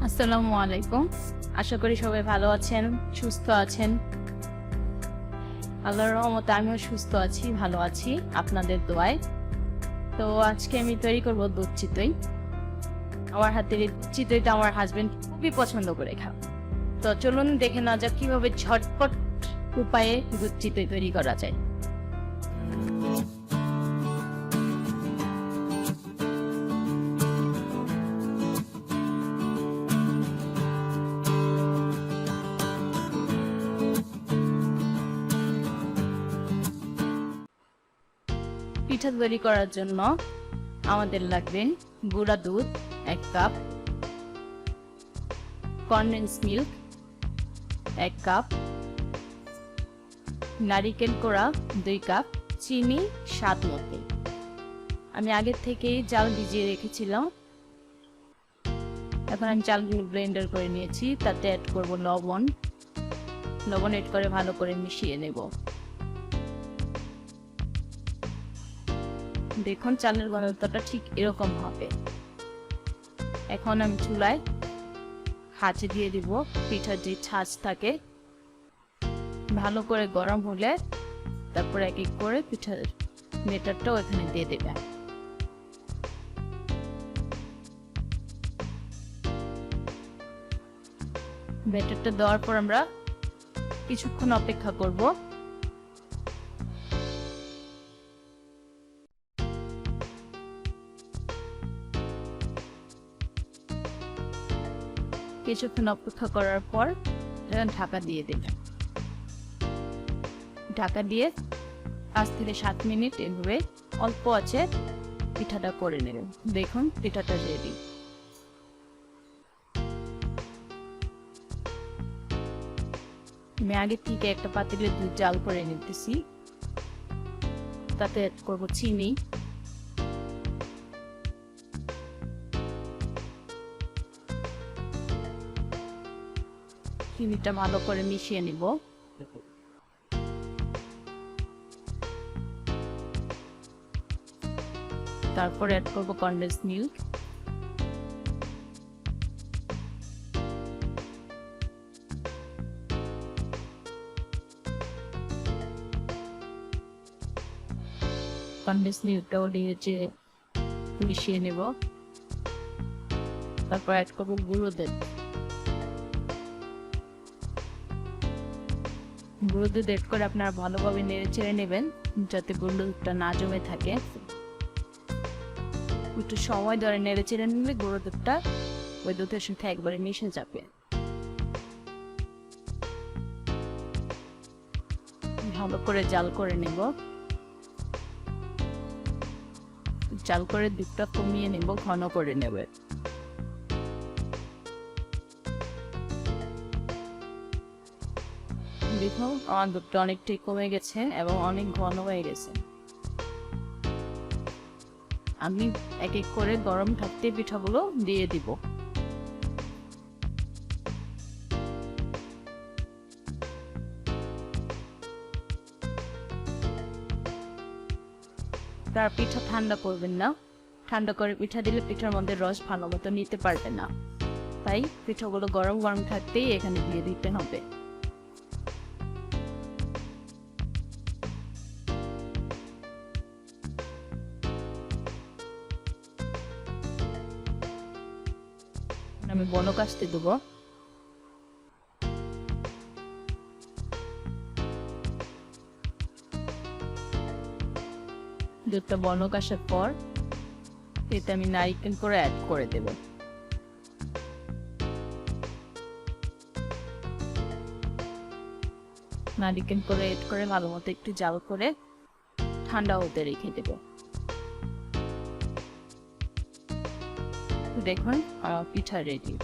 আসসালামু আলাইকুম। আশা করি সবাই ভালো আছেন, সুস্থ আছেন। আল্লাহর রহমতে আমিও সুস্থ আছি, ভালো আছি আপনাদের দোয়ায়। তো আজকে আমি তৈরি করব দুধ চিতই। আমার হাতের এই চিতইটা আমার হাজবেন্ড খুবই পছন্দ করে খায়। তো চলুন দেখে নেওয়া যাক কিভাবে ঝটপট উপায়ে দুধ চিতই তৈরি করা যায়। পিঠা তৈরি করার জন্য আমাদের লাগবে গুঁড়া দুধ 1 কাপ, কনডেন্স মিল্ক 1 কাপ, নারিকেল কোড়া 2 কাপ, চিনি স্বাদ মতো। আমি আগে থেকেই চাল ভিজিয়ে রেখেছিলাম। এখন আমি চালগুলো ব্লেন্ডার করে নিয়েছি, তাতে অ্যাড করব লবণ অ্যাড করে ভালো করে মিশিয়ে নেব। দেখুন চালের ঘনত্বটা ঠিক এরকম হবে। এখন আমি চুলায় হাঁচে দিয়ে দিব পিঠার যে ছাঁচ থাকে, ভালো করে গরম হলে তারপর এক এক করে পিঠার ব্যাটারটাও এখানে দিয়ে দেবে। ব্যাটারটা দেওয়ার পর আমরা কিছুক্ষণ অপেক্ষা করব। কিছুক্ষণ অপেক্ষা করার পর ঢাকা দিয়ে দেবেন। ঢাকা দিয়ে 5 থেকে 7 মিনিট এভাবে অল্প আছে পিঠাটা করে নেবেন। দেখুন পিঠাটা রেডি। আমি আগে থেকে একটা পাতিলে দুধ জাল করে নিতেছি, তাতে অ্যাড করব চিনি, চিনিটা ভালো করে মিশিয়ে নিব। তারপর অ্যাড করব কনডেন্স মিল্ক, কনডেন্স মিল্কটাও দিয়েছে মিশিয়ে নেব। তারপর অ্যাড করব গুঁড়ো দুধ। গুঁড়ো দুধ অ্যাড করে আপনারা ভালোভাবে নেড়ে চেড়ে নেবেন, যাতে গুঁড়ো দুধটা না জমে থাকে। একটু সময় ধরে নেড়ে চেড়ে নিলে গুঁড়ো দুধটা ওই দুধের সাথে একবারে মিশে যাবে। ভালো করে জাল করে নেব। জাল করে দুধটা কমিয়ে নেব, ঘন করে নেবে। দেখুন আমার দুধটা অনেকটাই কমে গেছে এবং অনেক ঘন হয়ে গেছে। আমি এক এক করে গরম থাকতে পিঠাগুলো দিয়ে দিব। তার পিঠা ঠান্ডা করবেন না, ঠান্ডা করে পিঠা দিলে পিঠার মধ্যে রস ভালো মতো নিতে পারবে না। তাই পিঠাগুলো গরম গরম থাকতেই এখানে দিয়ে দিতে হবে। আমি বলক আসতে দেবো। দুধটা বলক আসার পর এতে আমি নারিকেল করে অ্যাড করে দেব। নারিকেল করে অ্যাড করে ভালো মতো একটু জাল করে ঠান্ডা হতে রেখে দেব। দেখুন পিঠা রেডি।